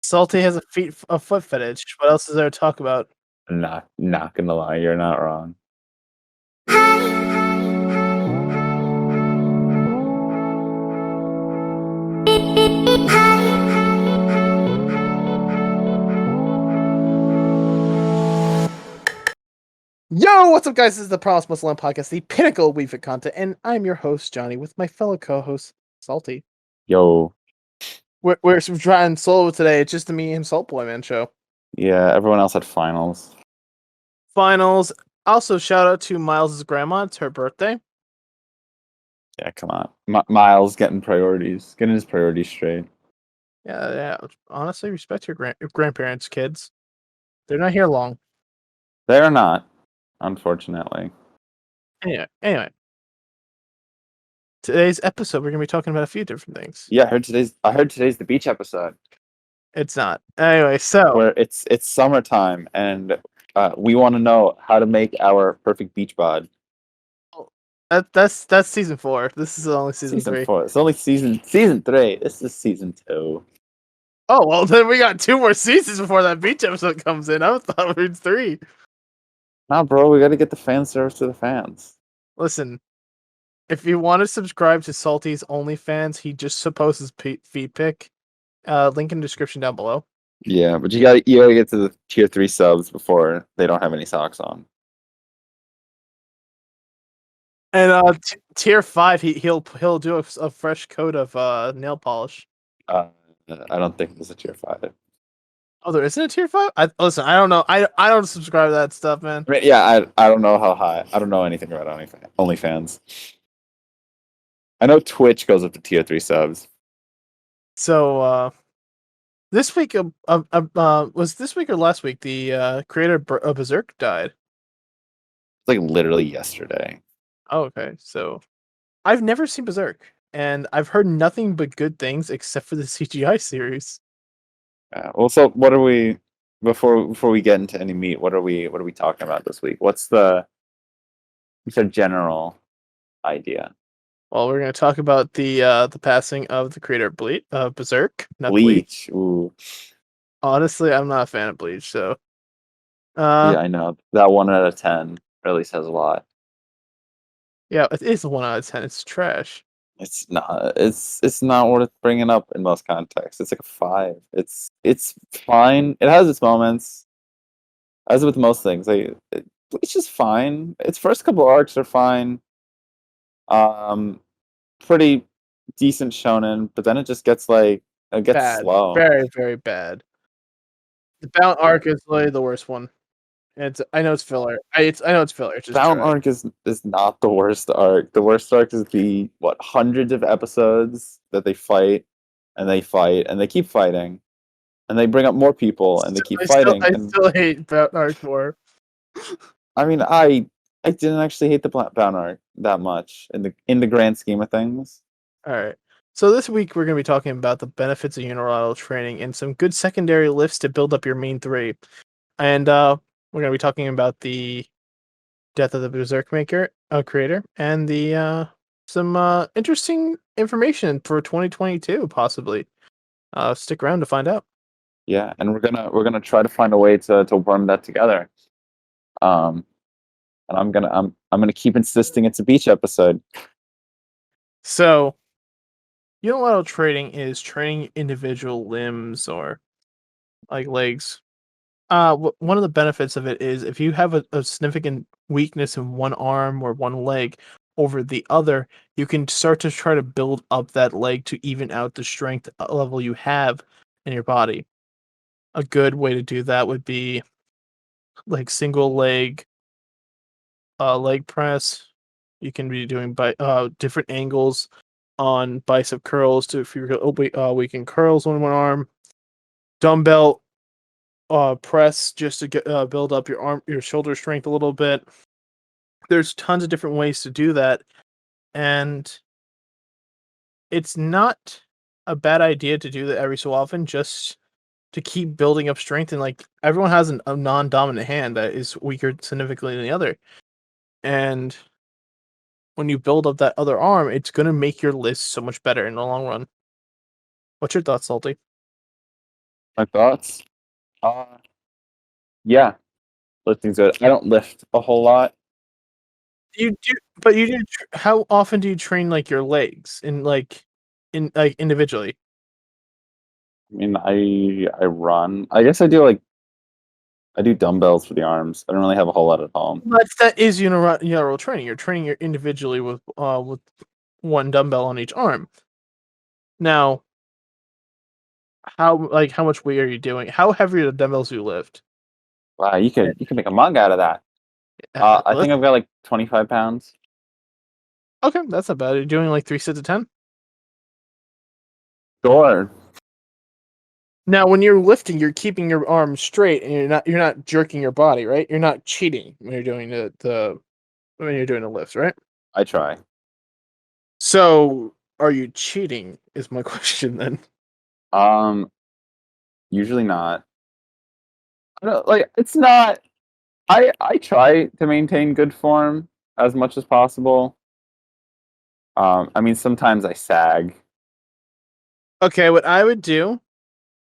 Salty has a foot fetish. What else is there to talk about? Not gonna lie, you're not wrong. Yo, what's up, guys? This is the Promise Must Learn podcast, the pinnacle of Wii Fit content, and I'm your host, Johnny, with my fellow co-host, Salty. Yo, We're trying solo today. It's just me and Salt Boy Man show. yeah, everyone else had finals. Finals. Also, shout out to Miles' grandma. It's her birthday. Yeah, come on. Miles getting his priorities straight. Yeah. Honestly, respect your grandparents, kids. They're not here long. They're not, unfortunately. Anyway. Today's episode, we're gonna be talking about a few different things. Yeah, I heard today's the beach episode. It's not. Anyway, so where it's summertime and we want to know how to make our perfect beach bod. that's season 4. This is only season 3. 4. It's only season 3. This is season 2. Oh well, then we got 2 more seasons before that beach episode comes in. I thought we were 3. Nah, bro, we got to get the fan service to the fans. Listen, if you want to subscribe to Salty's OnlyFans, he just posts his feet pic. Link in the description down below. Yeah, but you gotta get to the tier 3 subs before they don't have any socks on. And tier 5, he'll do a fresh coat of nail polish. I don't think there's a tier 5. Oh, there isn't a tier 5? Listen, I don't know. I don't subscribe to that stuff, man. I mean, yeah, I don't know how high. I don't know anything about OnlyFans. I know Twitch goes up to tier 3 subs. So this week, was this week or last week? The creator of Berserk died. It's like literally yesterday. Oh, okay. So I've never seen Berserk, and I've heard nothing but good things except for the CGI series. Well, so what are we before we get into any meat? What are we talking about this week? What's our general idea? Well, we're going to talk about the passing of the creator of Berserk, not Bleach. Ooh. Honestly, I'm not a fan of Bleach, so. Yeah, I know that 1 out of 10 really says a lot. Yeah, it is a 1 out of 10. It's trash. It's not. It's not worth bringing up in most contexts. It's like a 5. It's fine. It has its moments, as with most things. Bleach is fine. Its first couple arcs are fine. Pretty decent shonen, but then it just gets Bad. slow. Very, very bad. The Bound arc is literally the worst one. I know it's filler. I know it's filler. It's just Bound trash. arc is not the worst arc. The worst arc is the hundreds of episodes that they fight and they fight and they keep fighting and they bring up more people and they keep fighting. I still hate Bound arc more. I mean, I didn't actually hate the Bound arc that much in the grand scheme of things. All right. So this week we're going to be talking about the benefits of unilateral training and some good secondary lifts to build up your main 3. And we're going to be talking about the death of the Berserk creator, and the some interesting information for 2022 possibly. Stick around to find out. Yeah, and we're gonna try to find a way to worm that together. And I'm gonna keep insisting it's a beach episode. So, unilateral training is training individual limbs or like legs. One of the benefits of it is if you have a significant weakness in one arm or one leg over the other, you can start to try to build up that leg to even out the strength level you have in your body. A good way to do that would be like single leg leg press. You can be doing different angles on bicep curls to if you're weaken curls on one arm. Dumbbell press just to get build up your shoulder strength a little bit. There's tons of different ways to do that, and it's not a bad idea to do that every so often just to keep building up strength. And like everyone has a non-dominant hand that is weaker significantly than the other, and when you build up that other arm, it's going to make your list so much better in the long run. What's your thoughts, Salty? My thoughts? Uh, yeah, lifting's good. I don't lift a whole lot. You do, but you do. How often do you train like your legs in like individually? I mean, I run. I guess I do dumbbells for the arms. I don't really have a whole lot at home. But that is unilateral training. You're training your individually with one dumbbell on each arm. Now, how much weight are you doing? How heavy are the dumbbells you lift? Wow, Eh, you could make a manga out of that. I let's- think I've got like 25 pounds. okay, that's not bad. You're doing like 3 sets of 10. Sure. Now, when you're lifting, you're keeping your arms straight, and you're not jerking your body, right? You're not cheating when you're doing the when you're doing the lifts, right? I try. So, are you cheating? Is my question then? Um, Usually not. I don't, like it's not. I try to maintain good form as much as possible. I mean, sometimes I sag. Okay, what I would do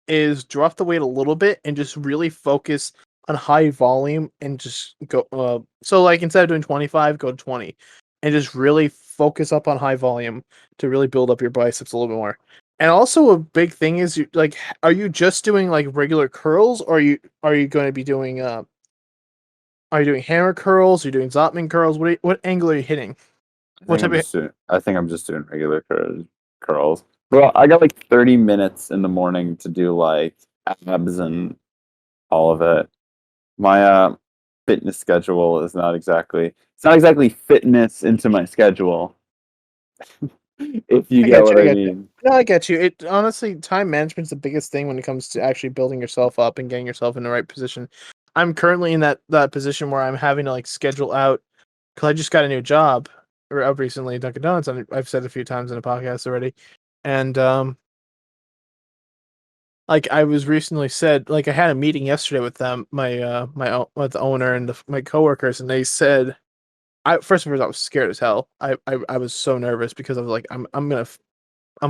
is drop the weight a little bit and just really focus on high volume and just go so like instead of doing 25 go to 20 and just really focus up on high volume to really build up your biceps a little bit more. And also a big thing is are you just doing like regular curls, or are you going to be doing are you doing hammer curls, are you doing Zotman curls? What angle are you hitting? What type of I think I'm just doing regular curls. Bro, I got like 30 minutes in the morning to do like abs and all of it. My fitness schedule is not exactly it's not exactly fitness into my schedule, if you I get get you. what I I get you. mean. No, I get you. It honestly, time management's the biggest thing when it comes to actually building yourself up and getting yourself in the right position. I'm currently in that position where I'm having to like schedule out because I just got a new job recently at Dunkin' Donuts. And I've said it a few times in the podcast already, and like I was recently said, like I had a meeting yesterday with them, with the owner and my coworkers, and they said, I first of all I was scared as hell. I was so nervous because I was like I'm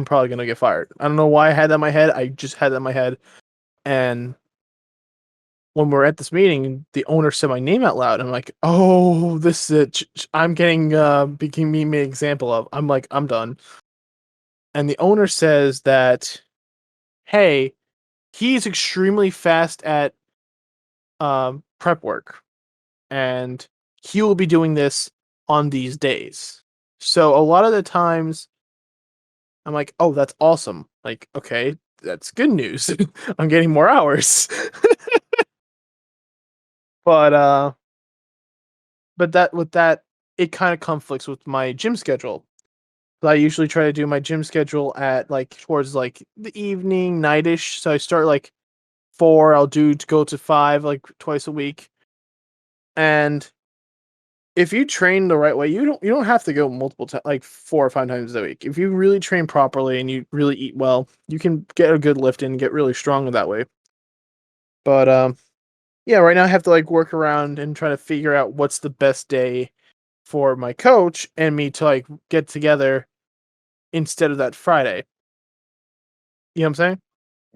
probably gonna get fired. I don't know why I had that in my head. I just had that in my head. And when we're at this meeting, the owner said my name out loud. I'm like, oh, this is it. I'm getting being made an example of. I'm like, I'm done. And the owner says that, hey, he's extremely fast at prep work, and he will be doing this on these days. So a lot of the times I'm like, oh, that's awesome. Like, okay, that's good news. I'm getting more hours. But that with that, it kind of conflicts with my gym schedule. So I usually try to do my gym schedule at like towards like the evening, nightish. So I start like 4, I'll do to go to 5 like twice a week. And if you train the right way, you don't have to go multiple times, like 4 or 5 times a week. If you really train properly and you really eat well, you can get a good lift in and get really strong that way. But yeah, right now I have to like work around and try to figure out what's the best day for my coach and me to like get together instead of that Friday. You know what I'm saying?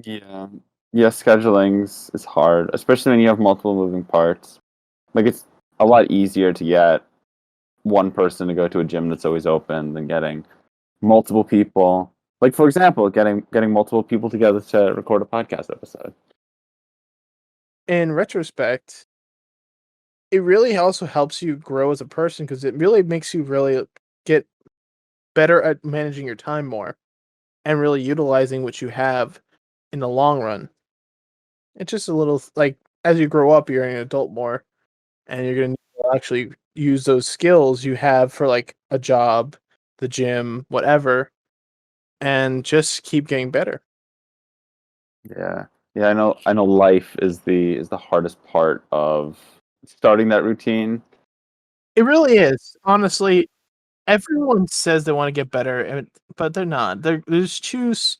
Yeah. Yeah, scheduling's is hard, especially when you have multiple moving parts. Like it's a lot easier to get one person to go to a gym that's always open than getting multiple people. Like for example, getting multiple people together to record a podcast episode. In retrospect, it really also helps you grow as a person because it really makes you really get better at managing your time more and really utilizing what you have in the long run. It's just a little like as you grow up, you're an adult more, and you're gonna need to actually use those skills you have for like a job, the gym, whatever, and just keep getting better. Yeah. Yeah, I know life is the hardest part of starting that routine. It really is. Honestly, everyone says they want to get better, but they're not. They just choose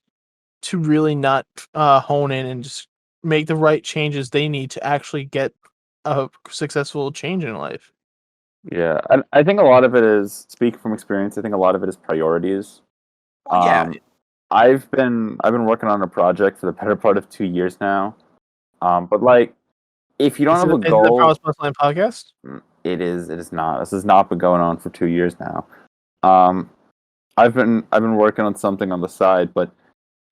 to really not hone in and just make the right changes they need to actually get a successful change in life. Yeah. And I think a lot of it is speaking from experience, I think a lot of it is priorities. Well, yeah, Um I've been working on a project for the better part of 2 years now. But like, if you don't have a Is it the goal, Promise Line podcast? it is not. This has not been going on for 2 years now. Um, I've been working on something on the side, but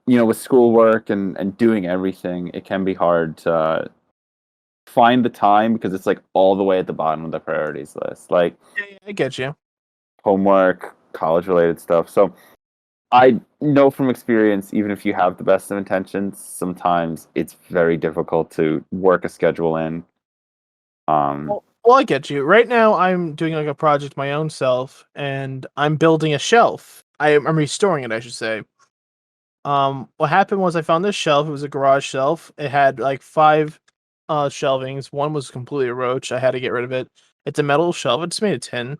with schoolwork and doing everything, it can be hard to find the time because it's like all the way at the bottom of the priorities list, like Yeah, I get you. homework, college related stuff. So I know from experience, even if you have the best of intentions, sometimes it's very difficult to work a schedule in. Um, Well, I get you. Right now, I'm doing like a project my own self, and I'm building a shelf. I'm restoring it, I should say. What happened was I found this shelf. It was a garage shelf. It had like five shelvings. One was completely a roach. I had to get rid of it. It's a metal shelf. It's made of tin.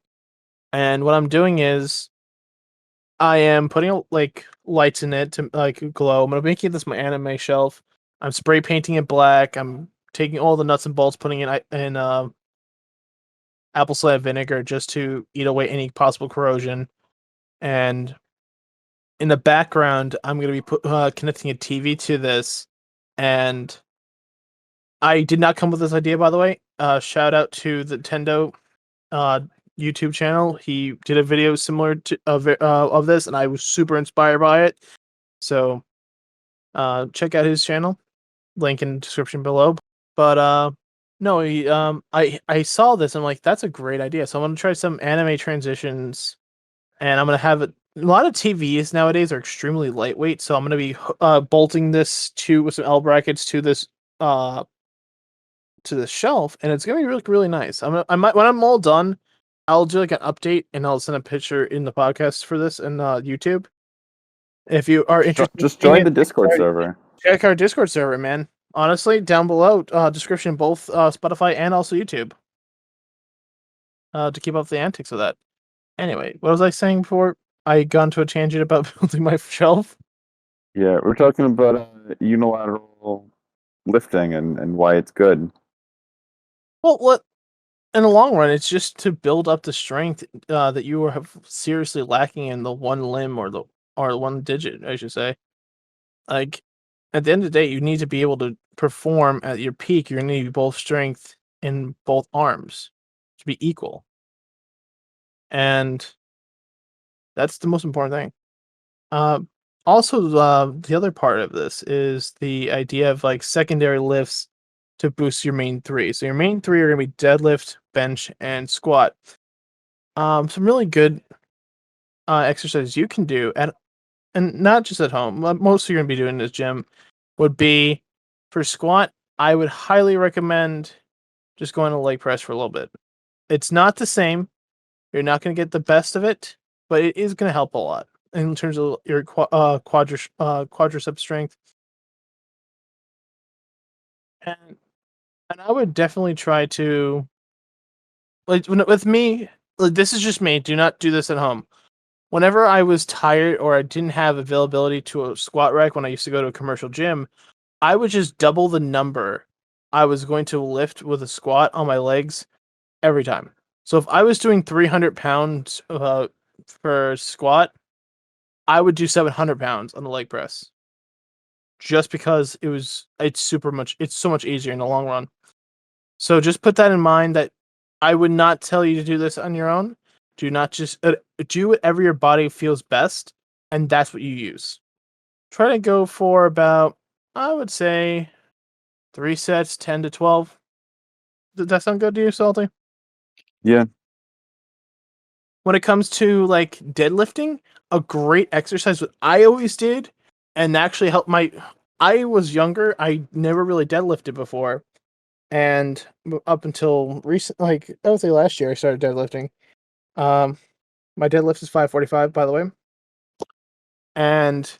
And what I'm doing is I am putting like lights in it to like glow. I'm gonna make this my anime shelf. I'm spray painting it black. I'm taking all the nuts and bolts, putting it in apple cider vinegar just to eat away any possible corrosion. And in the background, I'm going to be connecting a TV to this. And I did not come with this idea, by the way. Shout out to the Nintendo uh, YouTube channel. He did a video similar to of this, and I was super inspired by it. So check out his channel. Link in the description below. But no, I saw this. I'm like, that's a great idea. So I'm gonna try some anime transitions, and I'm gonna have it. A lot of TVs nowadays are extremely lightweight, so I'm gonna be bolting this to with some L brackets uh to the shelf, and it's gonna be really nice. I might when I'm all done, I'll do like an update, and I'll send a picture in the podcast for this and YouTube. If you are interested in just seeing join the it, Discord server. check our Discord server, man. Honestly, down below, description both Spotify and also YouTube. To keep up the antics of that. Anyway, what was I saying before I got into a tangent about building my shelf? Yeah, we're talking about unilateral lifting and why it's good. Well, what in the long run, it's just to build up the strength that you have seriously lacking in the one limb or one digit, I should say. Like at the end of the day, you need to be able to perform at your peak. You're going to need both strength in both arms to be equal, and that's the most important thing. Uh, Also, the other part of this is the idea of like secondary lifts to boost your main three. So your main three are going to be deadlift, bench, and squat. Some really good exercises you can do at and not just at home. Most you're going to be doing in this gym would be for squat. I would highly recommend just going to leg press for a little bit. It's not the same. You're not going to get the best of it, but it is going to help a lot in terms of your quadricep strength. And I would definitely try to with me. Like, this is just me. Do not do this at home. Whenever I was tired or I didn't have availability to a squat rack when I used to go to a commercial gym, I would just double the number I was going to lift with a squat on my legs every time. So if I was doing 300 pounds for squat, I would do 700 pounds on the leg press just because it's so much easier in the long run. So just put that in mind that I would not tell you to do this on your own. Do not just do whatever your body feels best, and that's what you use. Try to go for about, I would say, 3 sets, 10 to 12. Does that sound good to you, Salty? Yeah, When it comes to like deadlifting, a great exercise what I always did, and actually helped my. I was younger. I never really deadlifted before, and up until recent, like I would say last year, I started deadlifting. Um, my deadlift is 545, by the way, and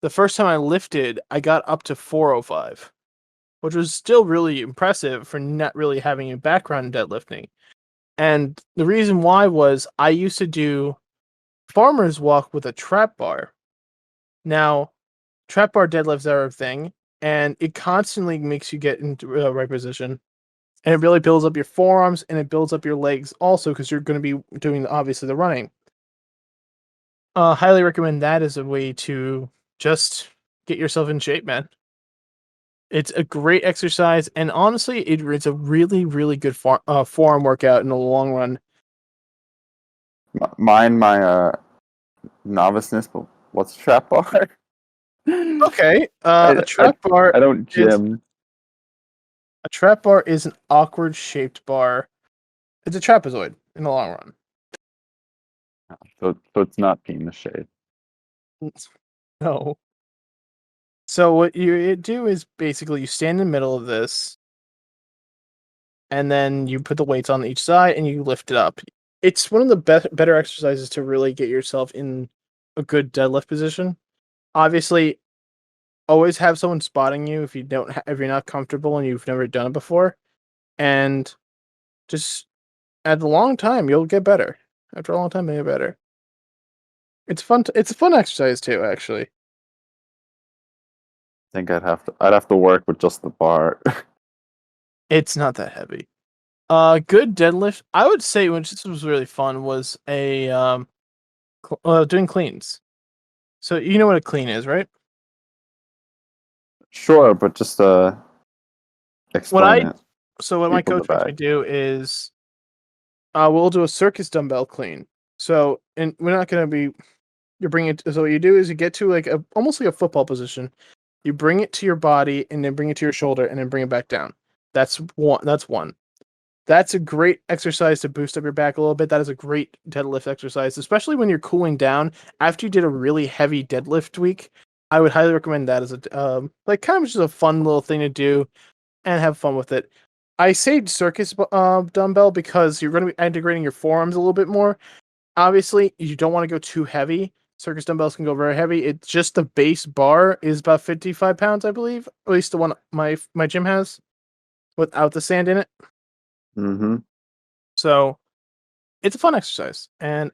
the first time I lifted, I got up to 405, which was still really impressive for not really having a background in deadlifting. And the reason why was I used to do farmer's walk with a trap bar. Now, trap bar deadlifts are a thing, and it constantly makes you get into the right position. And it really builds up your forearms and it builds up your legs also because you're going to be doing obviously the running. Highly recommend that as a way to just get yourself in shape, man. It's a great exercise, and honestly, it's a really, really good forearm workout in the long run. Mind my noviceness, but what's a trap bar? Okay, I, I I don't is gym. a trap bar is an awkward shaped bar. It's a trapezoid in the long run. So it's not penis shaped. No. So what you do is basically you stand in the middle of this, and then you put the weights on each side and you lift it up. It's one of the better exercises to really get yourself in a good deadlift position. Obviously, always have someone spotting you if you don't if you're not comfortable and you've never done it before, and just at the long time you'll get better. After a long time, you'll get better. It's fun. It's a fun exercise too, actually. I think I'd have to work with just the bar. It's not that heavy. Good deadlift. I would say, which this was really fun, was a doing cleans. So you know what a clean is, right? Sure, but just What explain I it. so what my People in the coach makes me back. do is we'll do a circus dumbbell clean. So and we're not gonna be you bring it. So what you do is you get to like a almost like a football position. You bring it to your body and then bring it to your shoulder and then bring it back down. That's one. That's one. That's a great exercise to boost up your back a little bit. That is a great deadlift exercise, especially when you're cooling down after you did a really heavy deadlift week. I would highly recommend that as a like kind of just a fun little thing to do and have fun with it. I say circus dumbbell because you're going to be integrating your forearms a little bit more. Obviously, you don't want to go too heavy. Circus dumbbells can go very heavy. It's just the base bar is about 55 pounds, I believe. At least the one my gym has without the sand in it. Mm-hmm. So it's a fun exercise and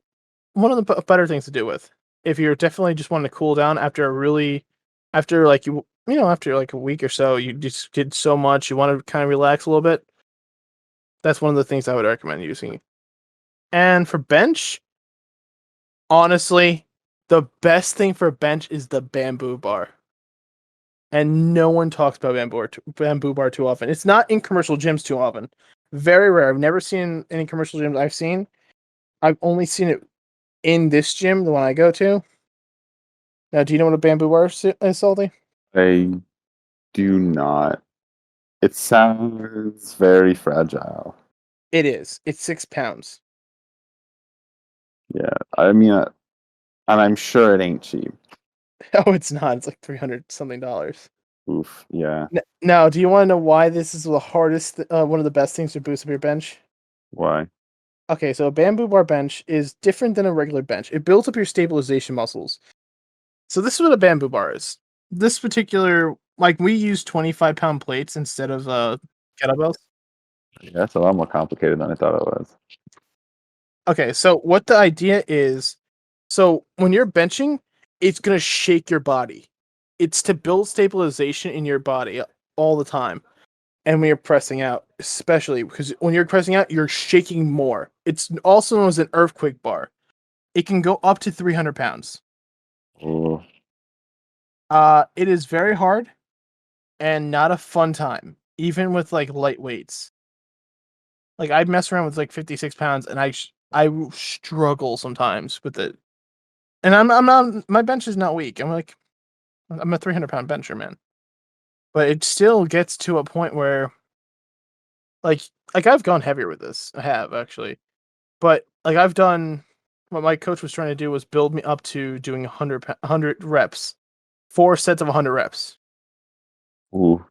one of the better things to do with if you're definitely just wanting to cool down after a really after like after like a week or so you just did so much you want to kind of relax a little bit. That's one of the things I would recommend using. And for bench, honestly, the best thing for bench is the bamboo bar. And no one talks about bamboo bar too often. It's not in commercial gyms too often. Very rare. I've never seen any commercial gyms I've seen. I've only seen it in this gym, the one I go to. Now, do you know what a bamboo bar is, Salty? I do not. It sounds very fragile. It is. It's 6 pounds. Yeah, I mean, and I'm sure it ain't cheap. Oh, it's not. It's like 300 something dollars. Oof. Yeah. Now, do you want to know why this is the hardest, one of the best things to boost up your bench? Why? Okay, so a bamboo bar bench is different than a regular bench. It builds up your stabilization muscles. So this is what a bamboo bar is. This particular, like we use 25-pound plates instead of kettlebells. Yeah, that's a lot more complicated than I thought it was. Okay, so what the idea is, so when you're benching, it's gonna shake your body. It's to build stabilization in your body all the time. And when you're pressing out, especially because when you're pressing out, you're shaking more. It's also known as an earthquake bar. It can go up to 300 pounds. Ooh. It is very hard and not a fun time, even with like light weights. Like I'd mess around with like 56 pounds, and I struggle sometimes with it. And I'm not my bench is not weak. I'm a 300-pound bencher, man. But it still gets to a point where like I've gone heavier with this. I have actually. But like I've done what my coach was trying to do was build me up to doing 100 reps. 4 sets of 100 reps. Ooh.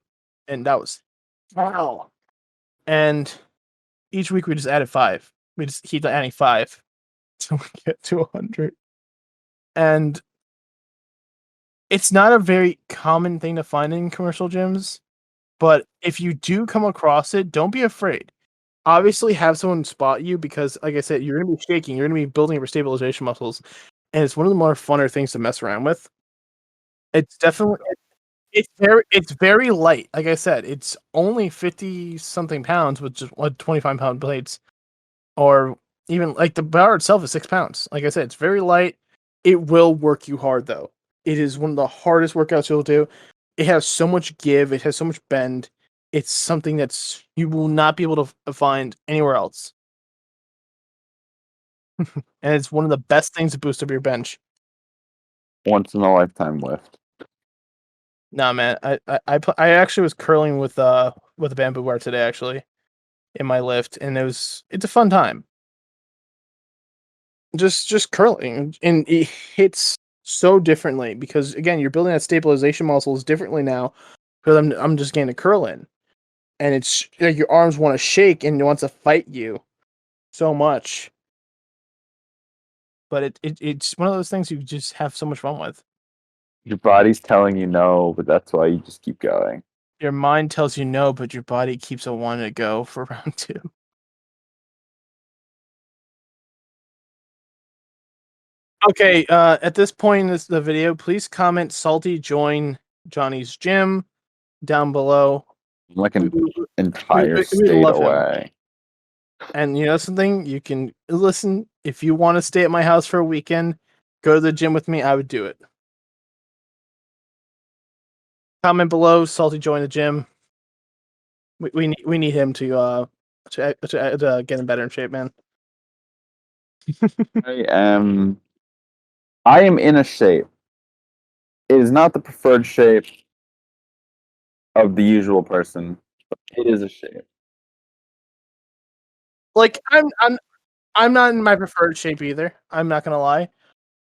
And that was wow. And each week we just added 5. We just keep adding 5 till we get to 100. And it's not a very common thing to find in commercial gyms, but if you do come across it, don't be afraid. Obviously, have someone spot you because, like I said, you're gonna be shaking. You're gonna be building your stabilization muscles, and it's one of the more funner things to mess around with. It's definitely it's very light. Like I said, it's only 50 something pounds with just 25-pound plates, or even like the bar itself is 6 pounds. Like I said, it's very light. It will work you hard though. It is one of the hardest workouts you'll do. It has so much give. It has so much bend. It's something that's you will not be able to find anywhere else. And it's one of the best things to boost up your bench. Once in a lifetime lift. Nah, man, I actually was curling with a bamboo bar today actually in my lift, and it's a fun time. Just curling, and it hits so differently because again you're building that stabilization muscles differently now because I'm just getting a curl in, and it's like your arms want to shake and it wants to fight you so much, but it's one of those things you just have so much fun with. Your body's telling you no, but that's why you just keep going. Your mind tells you no, but your body keeps on wanting to go for round two. Okay, at this point in the video, please comment salty join Johnny's gym down below. I'm like We, an we, entire we state love him. away. And you know something? You can listen if you want to stay at my house for a weekend, go to the gym with me, I would do it. Comment below, salty join the gym. We need him to get in better in shape, man. I am in a shape. It is not the preferred shape of the usual person, but it is a shape. Like I'm not in my preferred shape either. I'm not gonna lie.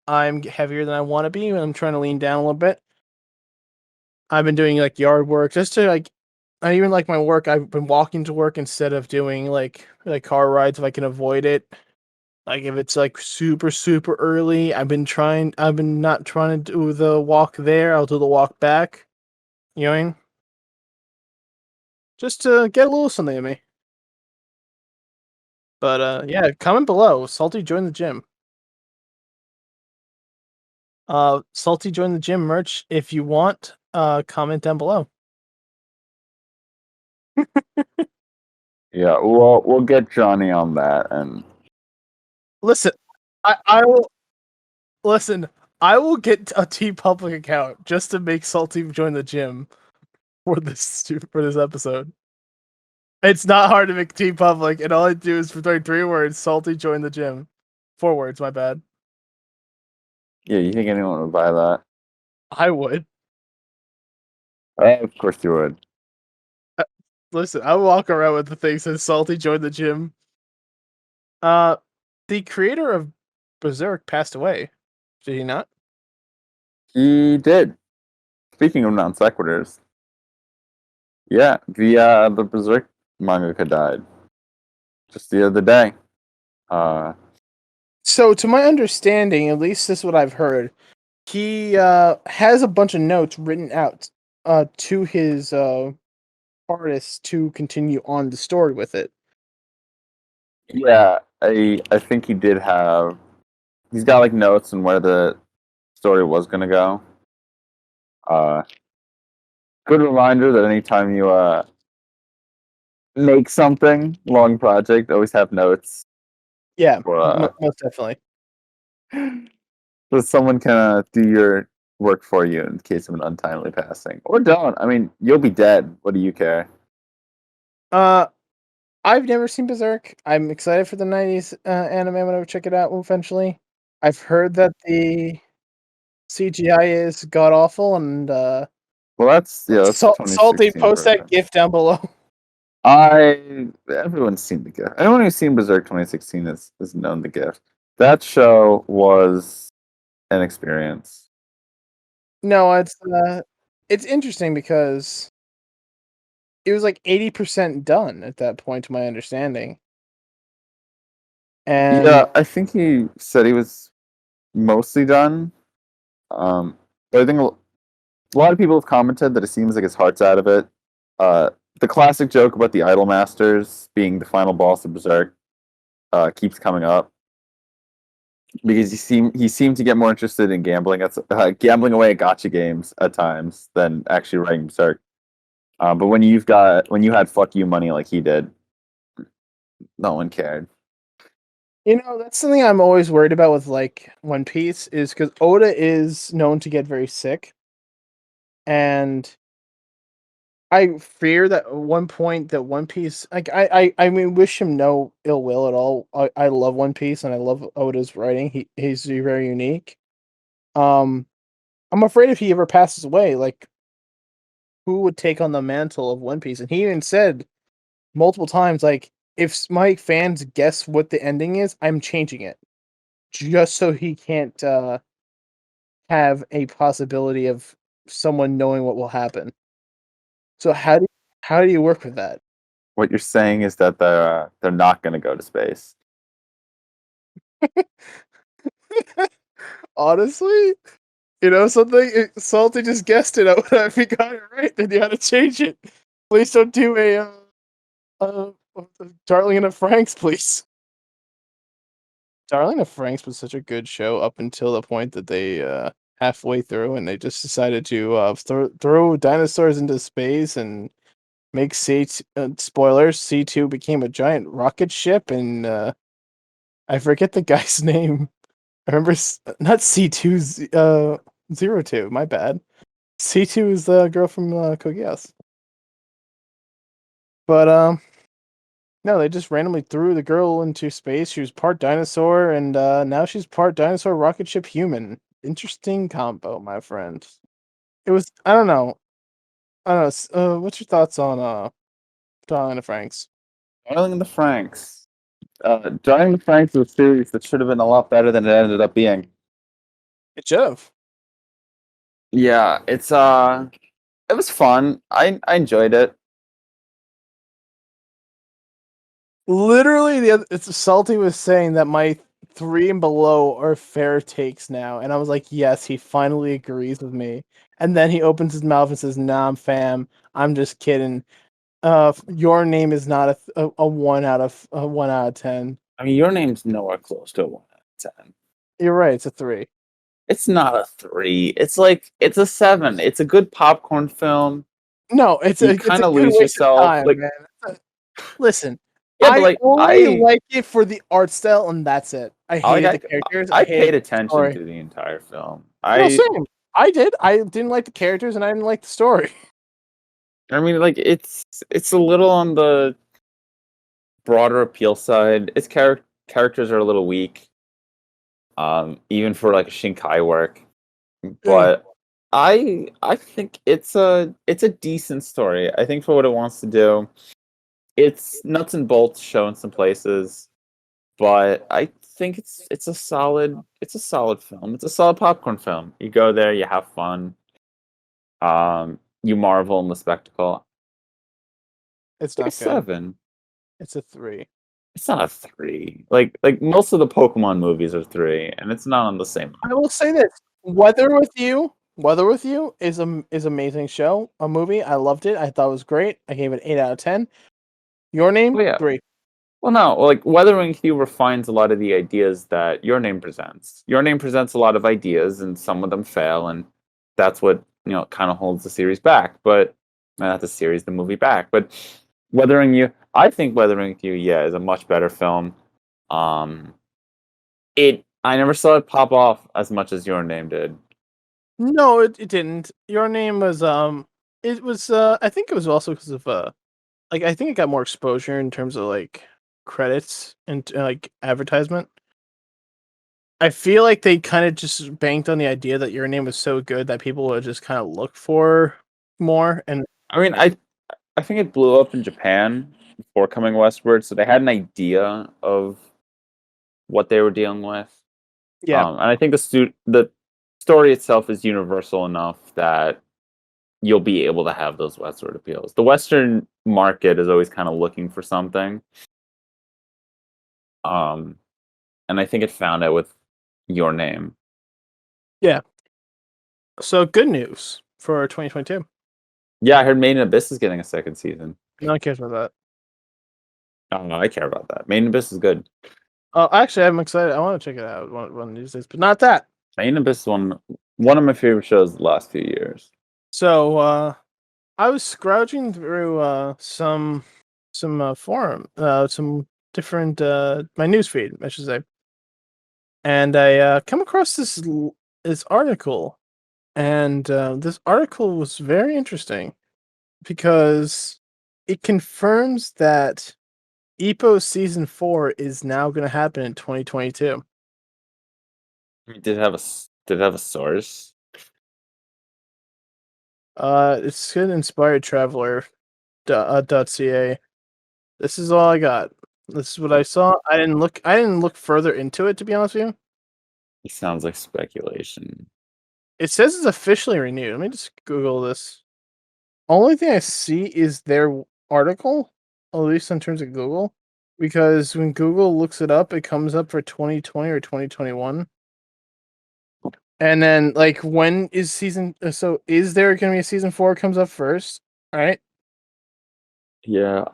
I'm heavier than I want to be, and I'm trying to lean down a little bit. I've been doing like yard work just to like. I even like my work. I've been walking to work instead of doing like car rides if I can avoid it. Like if it's like super early, I've been not trying to do the walk there. I'll do the walk back. You know what I mean? Just to get a little something in me. But yeah, comment below. Salty join the gym. Salty join the gym merch if you want. Comment down below. Yeah, we'll get Johnny on that, and Listen, I will listen. I will get a T Public account just to make Salty join the gym for this episode. It's not hard to make T Public, and all I do is for 3 words. Salty join the gym. 4 words. My bad. yeah, you think anyone would buy that? I would. Of course you would. Listen, I walk around with the thing that says Salty join the gym. Uh, the creator of Berserk passed away. Did he not? He did. Speaking of non sequiturs, yeah, the Berserk mangaka died just the other day. So, to my understanding, at least this is what I've heard, he has a bunch of notes written out to his artists to continue on the story with it. Yeah, I think he did have. He's got like notes on where the story was gonna go. Uh, Good reminder that anytime you make something long project, always have notes Yeah, for most definitely. so someone can do your work for you in case of an untimely passing, or don't. I mean, you'll be dead. What do you care? Uh, I've never seen Berserk. I'm excited for the '90s anime when I check it out eventually. I've heard that the CGI is god awful, and Well, that's salty. 2016 Post that version. GIF down below. Everyone's seen the gift. Anyone who's seen Berserk 2016 has known the gift. That show was an experience. No, it's interesting because it was like 80% done at that point, to my understanding. And Yeah, I think he said he was mostly done. But I think a lot of people have commented that it seems like his heart's out of it. Uh, the classic joke about the Idol Masters being the final boss of Berserk keeps coming up because he seemed to get more interested in gambling gambling away at gotcha games at times than actually writing Berserk. But when you had fuck you money like he did, no one cared. That's something I'm always worried about with like One Piece is because Oda is known to get very sick, and I fear that at one point that One Piece, like I mean, wish him no ill will at all. I love One Piece and I love Oda's writing. He's very unique. Um, I'm afraid if he ever passes away, like who would take on the mantle of One Piece? And he even said multiple times, like, if my fans guess what the ending is, I'm changing it just so he can't have a possibility of someone knowing what will happen. So how do you work with that? What you're saying is that they're not going to go to space. Honestly, something Salty just guessed it. If he got it right, then you got to change it. Please don't do a Darling in the Franks, please. Darling in the Franks was such a good show up until the point that they halfway through and they just decided to throw dinosaurs into space and make spoilers. C2 became a giant rocket ship, and I forget the guy's name. I remember not C2, 02. My bad. C2 is the girl from Code Geass. But no, they just randomly threw the girl into space. She was part dinosaur, and now she's part dinosaur rocket ship human. Interesting combo, my friend. It was. I don't know. I don't know. What's your thoughts on Darling of Franks? Darling in the Franks. Darling in the Franks was a series that should have been a lot better than it ended up being. It should have. Yeah, it was fun. I enjoyed it. Literally, it's Salty was saying that my 3 and below are fair takes now, and I was like, yes, he finally agrees with me. And then he opens his mouth and says, "Nah, fam, I'm just kidding. Your name is not a 1 out of 10. I mean, your name's nowhere close to a 1 out of 10. You're right. It's a 3. It's not a 3. It's a 7. It's a good popcorn film. No, You it's a kind of good lose waste of yourself. time, Like, man. Listen, yeah, but I like only like it for the art style, and that's it. I I like hated the characters. I I hated paid the attention story. to the entire film. No, same. I did. I didn't like the characters, and I didn't like the story. I mean, like it's a little on the broader appeal side. Its characters are a little weak, even for like a Shinkai work. Yeah. But I think it's a decent story. I think for what it wants to do, it's nuts and bolts show in some places, but I think it's a solid film. It's a solid popcorn film. You go there, you have fun, you marvel in the spectacle. It's It's like a not good. 7. It's a 3. It's not a 3. Like most of the Pokemon movies are 3, and it's not on the same I level. will say this: Weather with You is amazing show, a movie. I loved it. I thought it was great. I gave it 8 out of 10. Your Name, Oh yeah. 3. Well, no, like Weathering Hue refines a lot of the ideas that Your Name presents. Your Name presents a lot of ideas, and some of them fail, and that's what kind of holds the series back. But not the series, the movie back. But I think Weathering Hue, yeah, is a much better film. Um, I never saw it pop off as much as Your Name did. No, it didn't. Your Name was it was I think it was also because of like I think it got more exposure in terms of like credits and like advertisement. I feel like they kind of just banked on the idea that Your Name was so good that people would just kind of look for more. And I mean, I think it blew up in Japan before coming westward, so they had an idea of what they were dealing with. yeah, And I think the story itself is universal enough that you'll be able to have those westward appeals. The Western market is always kind of looking for something, um, and I think it found it with Your Name. yeah. So good news for 2022. Yeah, I heard Made in Abyss is getting a second season. No one cares about that. I don't know. I care about that. Made in Abyss is good. Oh, actually, I'm excited. I want to check it out one of these days, but not that. Made in Abyss is one of my favorite shows the last few years. So I was scrounging through some forum some different my newsfeed, I should say, and I come across this article, and this article was very interesting because it confirms that EPO season 4 is now going to happen in 2022. Did it have a source? It's good inspired traveler .ca. This is all I got. This is what I saw. I didn't look further into it, to be honest with you. It sounds like speculation. It says it's officially renewed. Let me just Google this. Only thing I see is their article, at least in terms of Google, because when Google looks it up, it comes up for 2020 or 2021. And then, like, when is season? So, is there going to be a season 4 comes up first? Right? Yeah,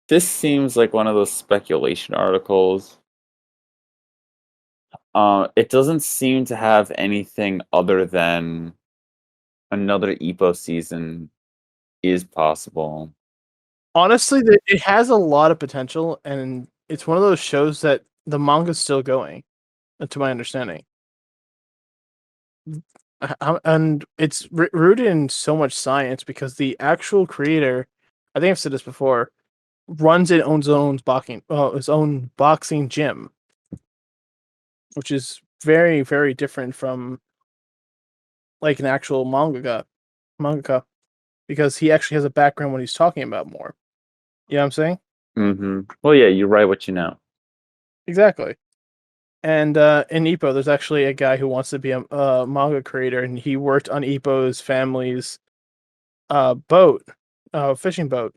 this seems like one of those speculation articles. It doesn't seem to have anything other than another EPO season is possible. Honestly, it has a lot of potential, and it's one of those shows that the manga's still going, to my understanding. And it's rooted in so much science because the actual creator, I think I've said this before, runs and owns his own boxing gym, which is very, very different from like an actual mangaka, because he actually has a background what he's talking about more. You know what I'm saying? Well, yeah, you write what you know. Exactly. And in Ippo, there's actually a guy who wants to be a manga creator, and he worked on Ippo's family's boat, fishing boat,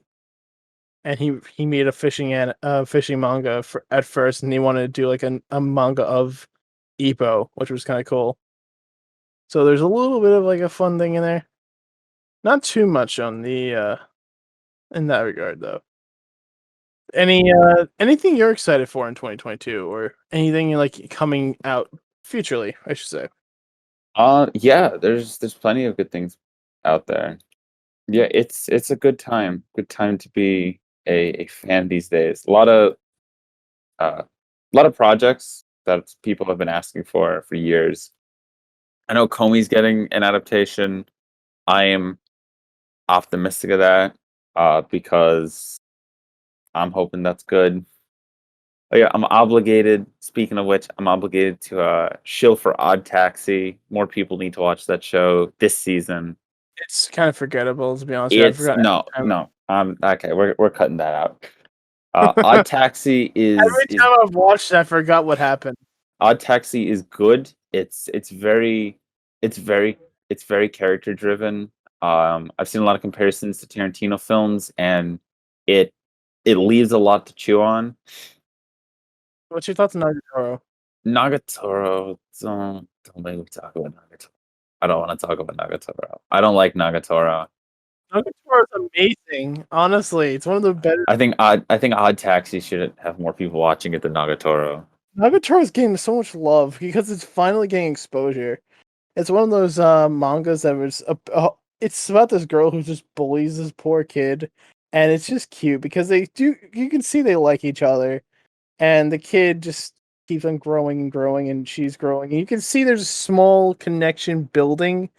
and he made a fishing manga at first, and he wanted to do like a manga of Ippo, which was kind of cool. So there's a little bit of like a fun thing in there. Not too much on the in that regard though. Anything you're excited for in 2022, or anything like coming out futurely, I should say. Yeah, there's plenty of good things out there. Yeah, it's a good time to be a fan these days. A lot of projects that people have been asking for years. I know Comey's getting an adaptation. I am optimistic of that, because I'm hoping that's good. Oh, yeah, I'm obligated. Speaking of which, I'm obligated to shill for Odd Taxi. More people need to watch that show this season. It's kind of forgettable, to be honest with you. I It's forgot no, every time. no. Okay, we're cutting that out. Odd Taxi Every is time I've watched, I forgot what happened. Odd Taxi is good. It's very it's very character driven. I've seen a lot of comparisons to Tarantino films, and it it leaves a lot to chew on. What's your thoughts on Nagatoro? Nagatoro, don't make me talk about Nagatoro. I don't want to talk about Nagatoro. I don't like Nagatoro. Nagatoro is amazing. Honestly, it's one of the better. I think Odd Taxi should have more people watching it than Nagatoro. Nagatoro is getting so much love because it's finally getting exposure. It's one of those mangas that was it's about this girl who just bullies this poor kid, and it's just cute because they do. You can see they like each other, and the kid just keeps on growing and growing, and she's growing. And you can see there's a small connection building,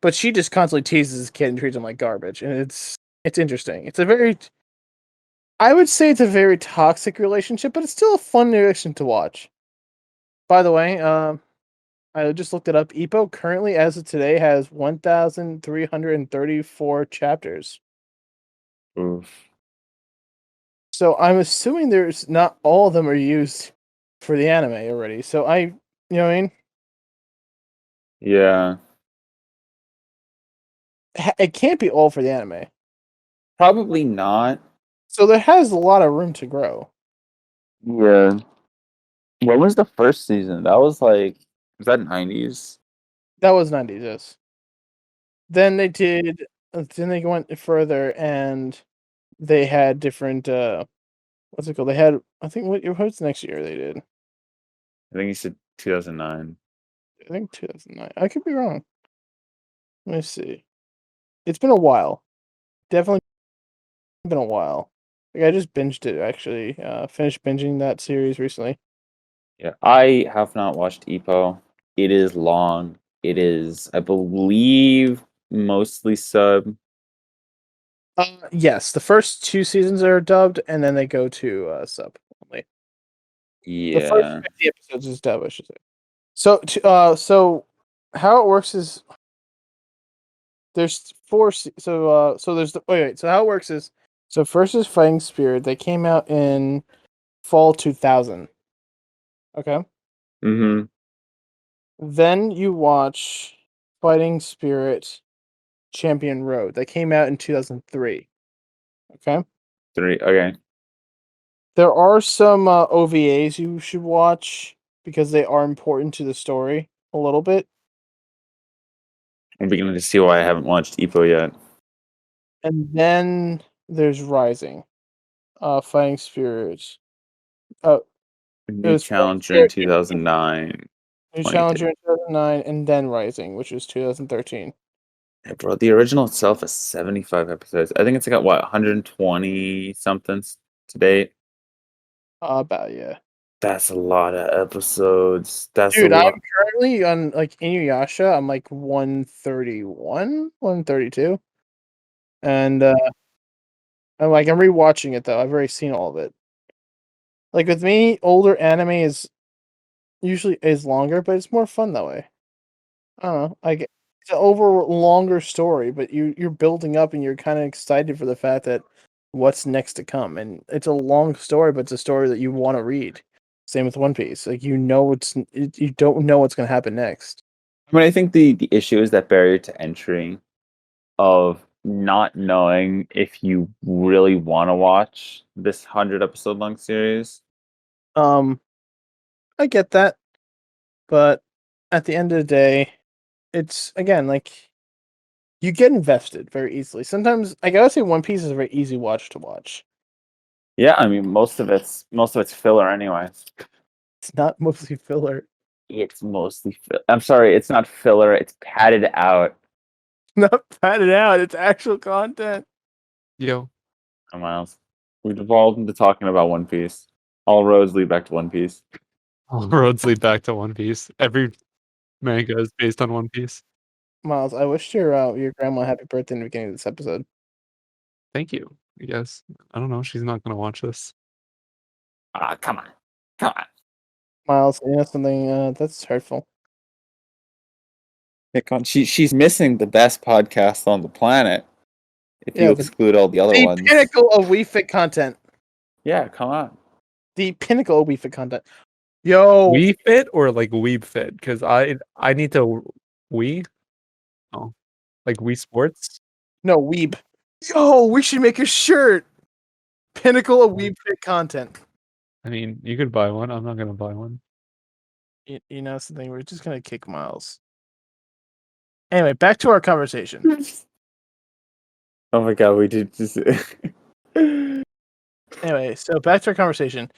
but she just constantly teases this kid and treats him like garbage, and it's interesting. I would say it's a very toxic relationship, but it's still a fun relation to watch. By the way, I just looked it up. Ippo currently, as of today, has 1,334 chapters. Oof. So I'm assuming there's not all of them are used for the anime already. So you know what I mean? Yeah. It can't be all for the anime. Probably not. So there has a lot of room to grow. Yeah. When was the first season? That was like, was that 90s? That was 90s, yes. Then they did. Then they went further, and they had different. What's it called? They had. I think what's the next year they did? I think you said 2009. I think 2009. I could be wrong. Let me see. It's been a while. Definitely been a while. Like, I just binged it actually. Finished binging that series recently. Yeah, I have not watched Epo. It is long. It is, I believe, mostly sub. Yes, the first 2 seasons are dubbed, and then they go to sub only. The first Yeah. 50 episodes is dub, I should say. So how it works is there's so there's the wait. So how it works is so first is Fighting Spirit. They came out in fall 2000. Okay. Mm-hmm. Then you watch Fighting Spirit Champion Road. That came out in 2003. Okay. 3. Okay. There are some OVAs you should watch because they are important to the story a little bit. I'm beginning to see why I haven't watched Epo yet. And then there's Rising, Fighting Spirits. Oh, it New was Fighting Challenger in Spirit, 2009. New 22. Challenger in 2009, and then Rising, which was 2013. Yeah, bro, the original itself is 75 episodes. I think it's got what, 120 something to date. About yeah. That's a lot of episodes. That's a Dude, I'm lot. currently on like Inuyasha. I'm like 131, 132, and I'm rewatching it though. I've already seen all of it. Like with me, older anime is usually is longer, but it's more fun that way. I don't know. It's an over longer story, but you're building up and you're kind of excited for the fact that what's next to come. And it's a long story, but it's a story that you want to read. Same with One Piece. Like you don't know what's going to happen next. I mean, I think the issue is that barrier to entry of not knowing if you really want to watch this 100 episode long series. Um, I get that, but at the end of the day, it's again like you get invested very easily. Sometimes I gotta say One Piece is a very easy watch to watch. Yeah, I mean, most of it's filler anyway. It's not mostly filler. It's mostly I'm sorry, it's not filler, it's padded out. Not padded out. It's actual content. Yo, Oh, Miles. We devolved into talking about One Piece. All roads lead back to One Piece. all roads lead back to One Piece. Every manga is based on One Piece. Miles, I wished your grandma happy birthday in the beginning of this episode. Thank you. I guess. I don't know. She's not gonna watch this. Ah, come on. Come on. Miles, you know something that's hurtful. Pick on she's missing the best podcast on the planet. If you Yeah, exclude all the other the ones. pinnacle of WeFit content. Yeah, come on. The pinnacle of WeFit content. Yo, We fit or like weeb fit? Because I need to we. Oh, like we sports. no weeb. Yo, we should make a shirt. Pinnacle of WeFit content. I mean, you could buy one. I'm not gonna buy one. You know something? We're just gonna kick Miles. Anyway, back to our conversation. Oh my god, we did just Anyway, so back to our conversation.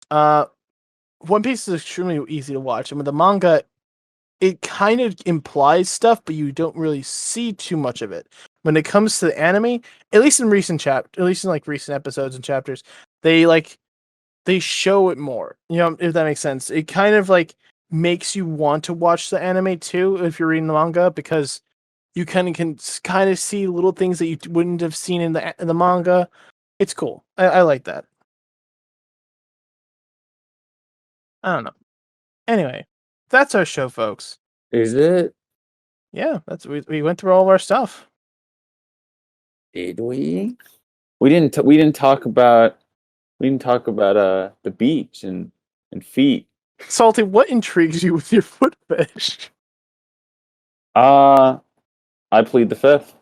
One Piece is extremely easy to watch, and with the manga, it kind of implies stuff, but you don't really see too much of it. When it comes to the anime, at least in like recent episodes and chapters, they show it more. You know, if that makes sense. It kind of like makes you want to watch the anime too if you're reading the manga because you can kind of see little things that you wouldn't have seen in the manga. It's cool. I like that. I don't know. Anyway, that's our show, folks. Is it? Yeah, we went through all of our stuff. Did we? We didn't talk about the beach and feet. Salty, what intrigues you with your foot fetish? I plead the fifth.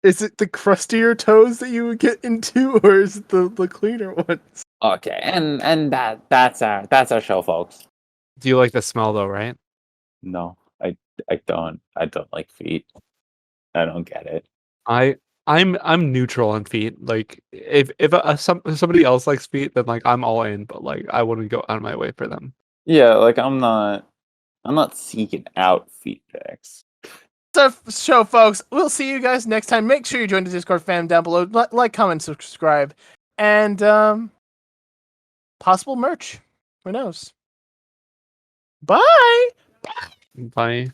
Is it the crustier toes that you would get into, or is it the cleaner ones? Okay, and that's our show, folks. Do you like the smell though? Right? No, I don't like feet. I don't get it. I'm neutral on feet. Like if somebody else likes feet, then like I'm all in. But like I wouldn't go out of my way for them. Yeah, like I'm not seeking out feet pics. show, folks. We'll see you guys next time. Make sure you join the Discord fam down below. Like, comment, subscribe, and possible merch. Who knows? Bye. Bye. Bye.